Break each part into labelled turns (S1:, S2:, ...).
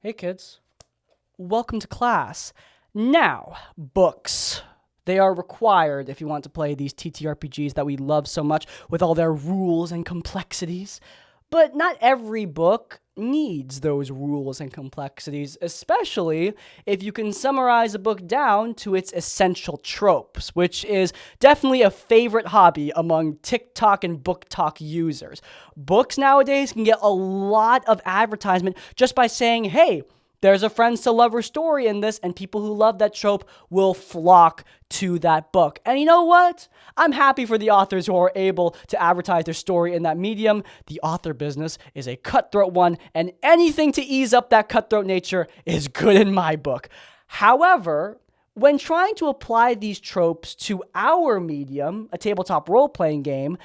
S1: Hey kids, welcome to class. Now, books. They are required if you want to play these TTRPGs that we love so much with all their rules and complexities. But not every book needs those rules and complexities, especially if you can summarize a book down to its essential tropes, which is definitely a favorite hobby among TikTok and BookTok users. Books nowadays can get a lot of advertisement just by saying, hey, there's a friends to lovers story in this, and people who love that trope will flock to that book. And you know what? I'm happy for the authors who are able to advertise their story in that medium. The author business is a cutthroat one, and anything to ease up that cutthroat nature is good in my book. However, when trying to apply these tropes to our medium, a tabletop role-playing game,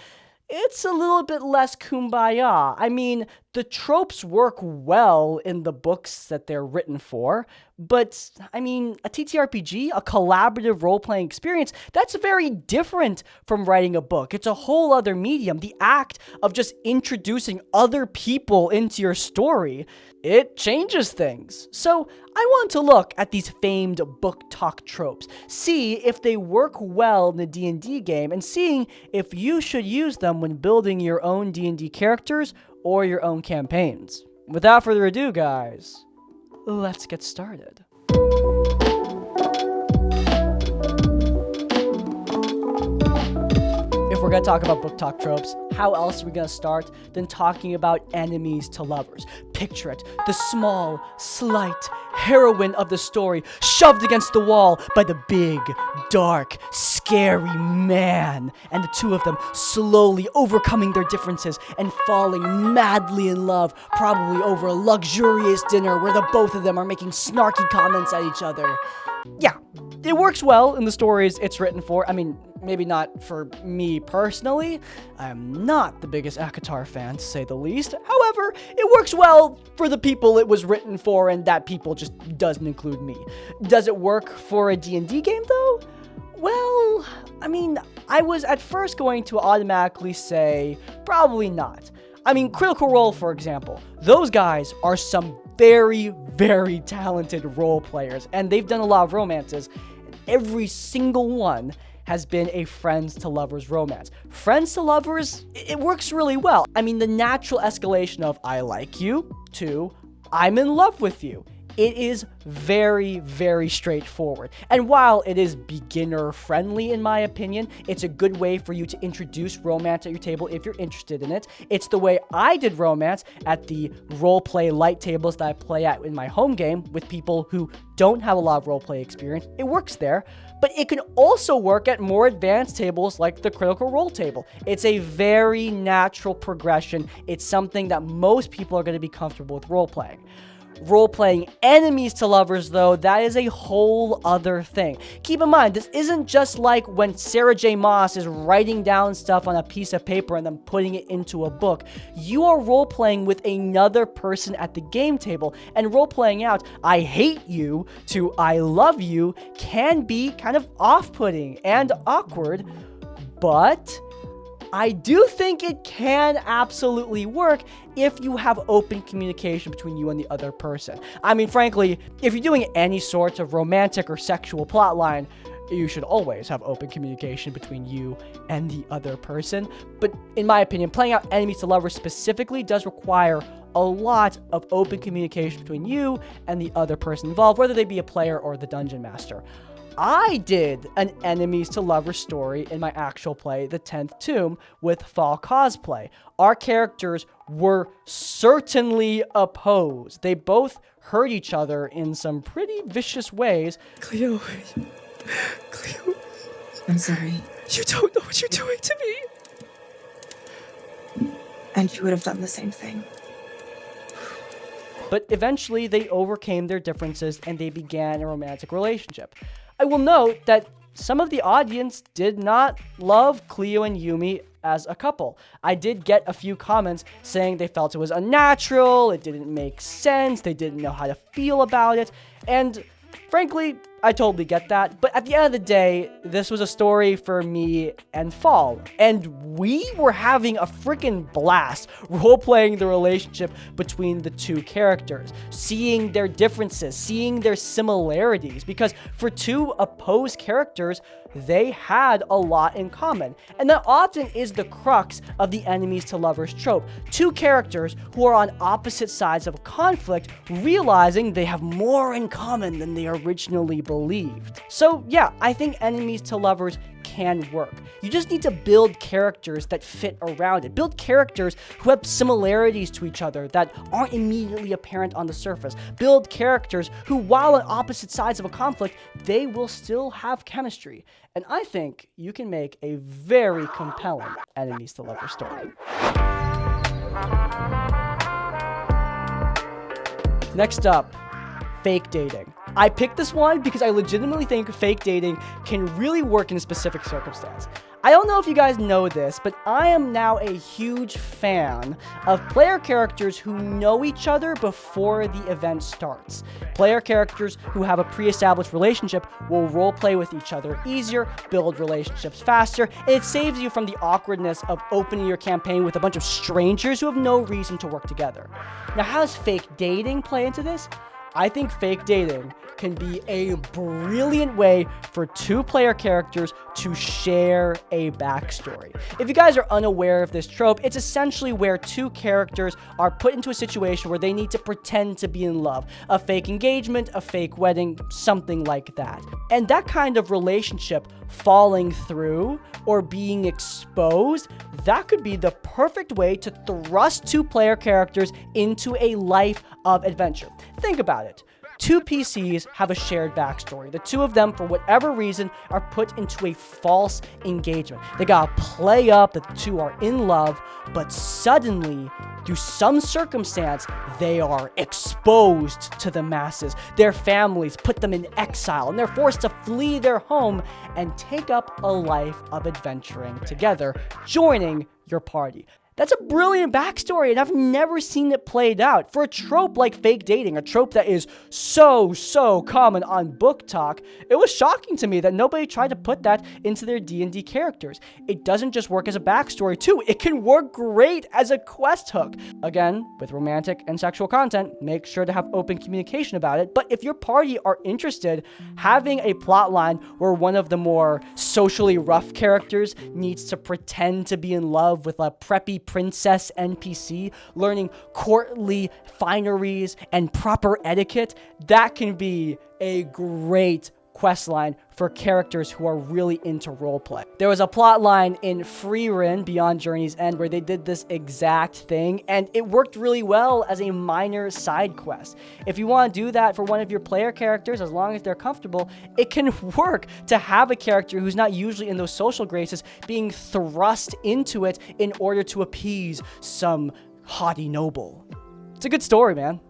S1: it's a little bit less kumbaya. I mean, the tropes work well in the books that they're written for, but, I mean, a TTRPG, a collaborative role-playing experience, that's very different from writing a book. It's a whole other medium. The act of just introducing other people into your story, it changes things. So I want to look at these famed BookTok tropes, see if they work well in the D&D game, and seeing if you should use them when building your own D&D characters or your own campaigns. Without further ado, guys, let's get started. If we're going to talk about BookTok tropes, how else are we going to start than talking about enemies to lovers? Picture it, the small, slight heroine of the story shoved against the wall by the big, dark, scary man, and the two of them slowly overcoming their differences and falling madly in love, probably over a luxurious dinner where the both of them are making snarky comments at each other. Yeah, it works well in the stories it's written for. I mean, maybe not for me personally. I'm not the biggest ACOTAR fan, to say the least. However, it works well for the people it was written for, and that people just doesn't include me. Does it work for a D&D game, though? Well, I mean, I was at first going to automatically say probably not. I mean, Critical Role, for example, those guys are some very, very talented role players, and they've done a lot of romances. Every single one has been a friends to lovers romance. Friends to lovers, it works really well. I mean, the natural escalation of I like you to I'm in love with you. It is very, very straightforward. And while it is beginner friendly, in my opinion, it's a good way for you to introduce romance at your table if you're interested in it. It's the way I did romance at the roleplay light tables that I play at in my home game with people who don't have a lot of roleplay experience. It works there, but it can also work at more advanced tables like the Critical Role table. It's a very natural progression. It's something that most people are going to be comfortable with role-playing. Role-playing enemies to lovers, though, that is a whole other thing. Keep in mind, this isn't just like when Sarah J. Maas is writing down stuff on a piece of paper and then putting it into a book. You are role-playing with another person at the game table, and role-playing out I hate you to I love you can be kind of off-putting and awkward, but I do think it can absolutely work if you have open communication between you and the other person. I mean, frankly, if you're doing any sort of romantic or sexual plotline, you should always have open communication between you and the other person. But in my opinion, playing out enemies to lovers specifically does require a lot of open communication between you and the other person involved, whether they be a player or the dungeon master. I did an enemies to lovers story in my actual play, The 10th Tomb, with Fall Cosplay. Our characters were certainly opposed. They both hurt each other in some pretty vicious ways.
S2: Cleo, I'm sorry. You don't know what you're doing to me. And you would have done the same thing.
S1: But eventually they overcame their differences and they began a romantic relationship. I will note that some of the audience did not love Cleo and Yumi as a couple. I did get a few comments saying they felt it was unnatural, it didn't make sense, they didn't know how to feel about it, and frankly, I totally get that. But at the end of the day, this was a story for me and Fall. And we were having a freaking blast role-playing the relationship between the two characters, seeing their differences, seeing their similarities, because for two opposed characters, they had a lot in common. And that often is the crux of the enemies to lovers trope. Two characters who are on opposite sides of a conflict, realizing they have more in common than they originally believed. So yeah, I think enemies to lovers can work. You just need to build characters that fit around it. Build characters who have similarities to each other that aren't immediately apparent on the surface. Build characters who, while on opposite sides of a conflict, they will still have chemistry. And I think you can make a very compelling enemies to lovers story. Next up, fake dating. I picked this one because I legitimately think fake dating can really work in a specific circumstance. I don't know if you guys know this, but I am now a huge fan of player characters who know each other before the event starts. Player characters who have a pre-established relationship will roleplay with each other easier, build relationships faster, and it saves you from the awkwardness of opening your campaign with a bunch of strangers who have no reason to work together. Now, how does fake dating play into this? I think fake dating can be a brilliant way for two player characters to share a backstory. If you guys are unaware of this trope, it's essentially where two characters are put into a situation where they need to pretend to be in love. A fake engagement, a fake wedding, something like that. And that kind of relationship falling through or being exposed, that could be the perfect way to thrust two player characters into a life of adventure. Think about it. Two PCs have a shared backstory. The two of them, for whatever reason, are put into a false engagement. They gotta play up that the two are in love, but suddenly, through some circumstance, they are exposed to the masses. Their families put them in exile, and they're forced to flee their home and take up a life of adventuring together, joining your party. That's a brilliant backstory, and I've never seen it played out. For a trope like fake dating, a trope that is so common on BookTok, it was shocking to me that nobody tried to put that into their D&D characters. It doesn't just work as a backstory, too. It can work great as a quest hook. Again, with romantic and sexual content, make sure to have open communication about it. But if your party are interested, having a plotline where one of the more socially rough characters needs to pretend to be in love with a preppy princess NPC, learning courtly fineries and proper etiquette, that can be a great questline for characters who are really into roleplay. There was a plotline in Freerin Beyond Journey's End where they did this exact thing, and it worked really well as a minor side quest. If you want to do that for one of your player characters, as long as they're comfortable, it can work to have a character who's not usually in those social graces being thrust into it in order to appease some haughty noble. It's a good story, man.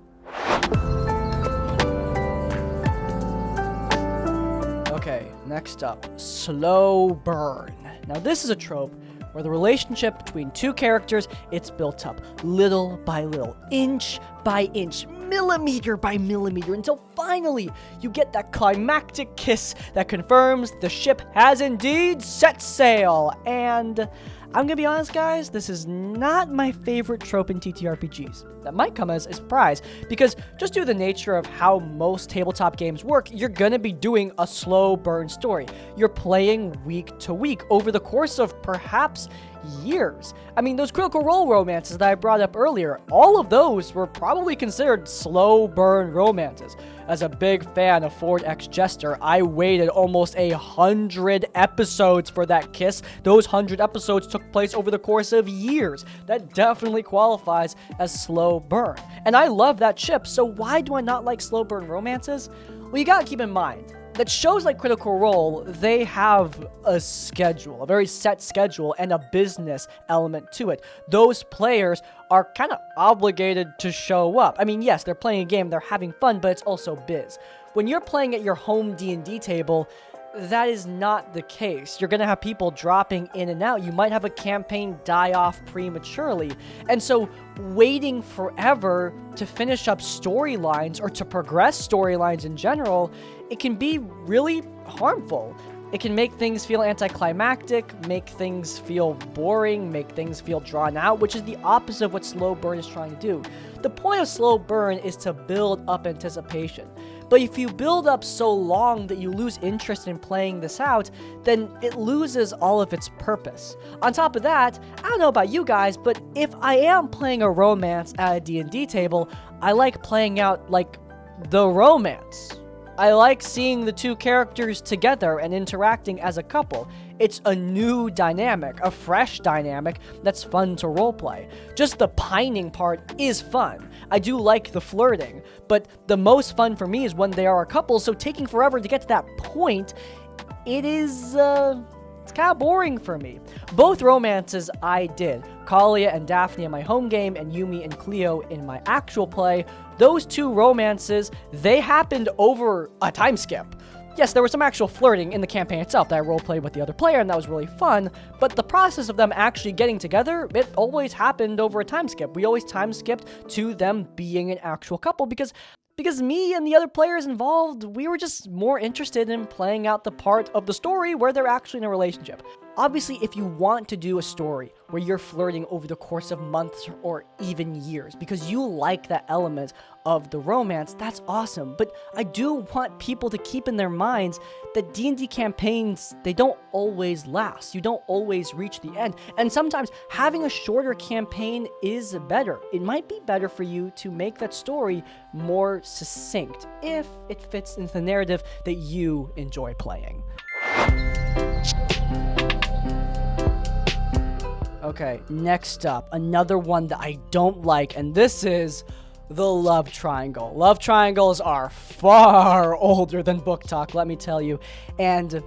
S1: Okay, next up, slow burn. Now this is a trope where the relationship between two characters, it's built up little by little, inch by inch, millimeter by millimeter, until finally you get that climactic kiss that confirms the ship has indeed set sail. And I'm gonna be honest, guys, this is not my favorite trope in TTRPGs. That might come as a surprise, because just due to the nature of how most tabletop games work, you're gonna be doing a slow burn story. You're playing week to week over the course of perhaps years. I mean, those Critical Role romances that I brought up earlier, all of those were probably considered slow burn romances. As a big fan of Ford X Jester, I waited almost 100 episodes for that kiss. Those 100 episodes took place over the course of years. That definitely qualifies as slow burn. And I love that ship, so why do I not like slow burn romances? Well, you gotta keep in mind that shows like Critical Role, they have a schedule, a very set schedule, and a business element to it. Those players are kind of obligated to show up. I mean, yes, they're playing a game, they're having fun, but it's also biz. When you're playing at your home D&D table, that is not the case. You're gonna have people dropping in and out. You might have a campaign die off prematurely. And so waiting forever to finish up storylines or to progress storylines in general, it can be really harmful. It can make things feel anticlimactic, make things feel boring, make things feel drawn out, which is the opposite of what slow burn is trying to do. The point of slow burn is to build up anticipation. But if you build up so long that you lose interest in playing this out, then it loses all of its purpose. On top of that, I don't know about you guys, but if I am playing a romance at a D&D table, I like playing out, like, the romance. I like seeing the two characters together and interacting as a couple. It's a new dynamic, a fresh dynamic that's fun to roleplay. Just the pining part is fun. I do like the flirting, but the most fun for me is when they are a couple, so taking forever to get to that point, it's kind of boring for me. Both romances I did. Kalia and Daphne in my home game, and Yumi and Cleo in my actual play. Those two romances, they happened over a time skip. Yes, there was some actual flirting in the campaign itself that I roleplayed with the other player, and that was really fun, but the process of them actually getting together, it always happened over a time skip. We always time skipped to them being an actual couple because me and the other players involved, we were just more interested in playing out the part of the story where they're actually in a relationship. Obviously, if you want to do a story where you're flirting over the course of months or even years because you like that element of the romance, that's awesome. But I do want people to keep in their minds that D&D campaigns, they don't always last. You don't always reach the end. And sometimes having a shorter campaign is better. It might be better for you to make that story more succinct if it fits into the narrative that you enjoy playing. Okay, next up, another one that I don't like, and this is the love triangle. Love triangles are far older than BookTok, let me tell you, and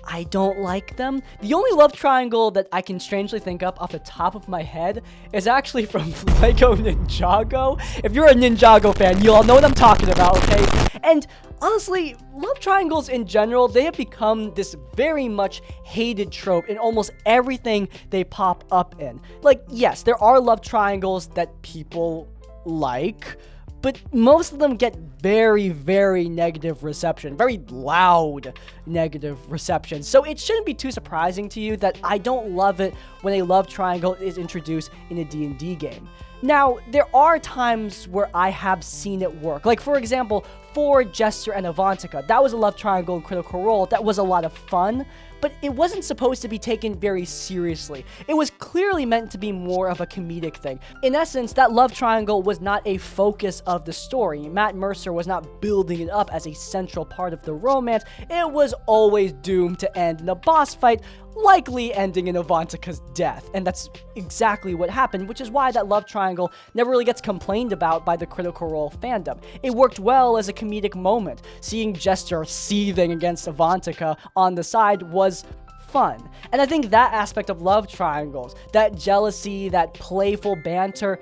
S1: I don't like them. The only love triangle that I can strangely think up off the top of my head is actually from Lego Ninjago. If you're a Ninjago fan, you all know what I'm talking about, okay? And honestly, love triangles in general, they have become this very much hated trope in almost everything they pop up in. Like, yes, there are love triangles that people like, but most of them get very, very negative reception, very loud negative reception. So it shouldn't be too surprising to you that I don't love it when a love triangle is introduced in a D&D game. Now, there are times where I have seen it work. Like, for example, for Jester and Avantika, that was a love triangle in Critical Role. That was a lot of fun, but it wasn't supposed to be taken very seriously. It was clearly meant to be more of a comedic thing. In essence, that love triangle was not a focus of the story. Matt Mercer was not building it up as a central part of the romance. It was always doomed to end in a boss fight, likely ending in Avantika's death. And that's exactly what happened, which is why that love triangle never really gets complained about by the Critical Role fandom. It worked well as a comedic moment. Seeing Jester seething against Avantika on the side was fun. And I think that aspect of love triangles, that jealousy, that playful banter,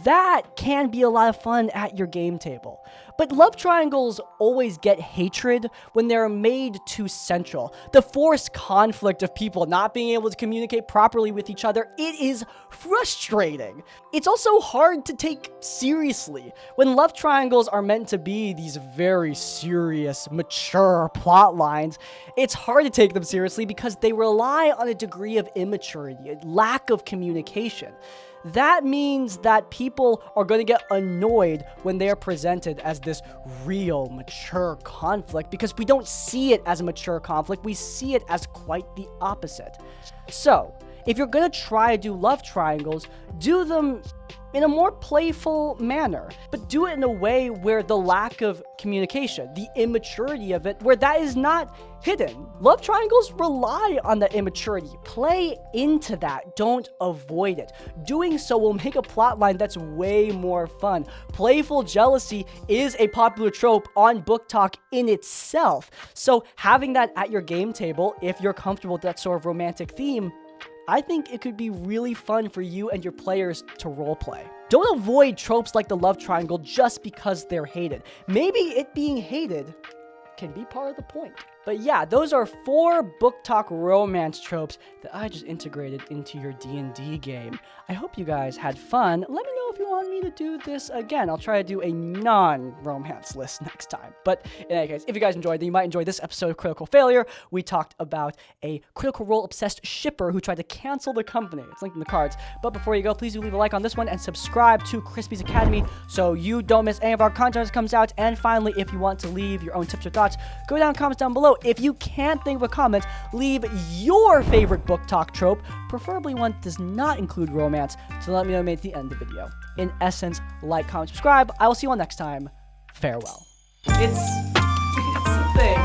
S1: that can be a lot of fun at your game table. But love triangles always get hatred when they're made too central. The forced conflict of people not being able to communicate properly with each other, it is frustrating. It's also hard to take seriously. When love triangles are meant to be these very serious, mature plot lines, it's hard to take them seriously because they rely on a degree of immaturity, a lack of communication. That means that people are going to get annoyed when they are presented as this real, mature conflict because we don't see it as a mature conflict, we see it as quite the opposite. So, if you're going to try to do love triangles, do them in a more playful manner, but do it in a way where the lack of communication, the immaturity of it, where that is not hidden. Love triangles rely on that immaturity. Play into that, don't avoid it. Doing so will make a plotline that's way more fun. Playful jealousy is a popular trope on BookTok in itself, so having that at your game table, if you're comfortable with that sort of romantic theme, I think it could be really fun for you and your players to roleplay. Don't avoid tropes like the love triangle just because they're hated. Maybe it being hated can be part of the point. But yeah, those are 4 book talk romance tropes that I just integrated into your D&D game. I hope you guys had fun. Let me know if you want me to do this again. I'll try to do a non-romance list next time. But in any case, if you guys enjoyed, then you might enjoy this episode of Critical Failure. We talked about a Critical Role obsessed shipper who tried to cancel the company. It's linked in the cards. But before you go, please do leave a like on this one and subscribe to Crispy's Academy so you don't miss any of our content as it comes out. And finally, if you want to leave your own tips or thoughts, go down in the comments down below. If you can't think of a comment, leave your favorite book talk trope, preferably one that does not include romance, to let me know at the end of the video. In essence, like, comment, subscribe. I will see you all next time. Farewell. It's a thing.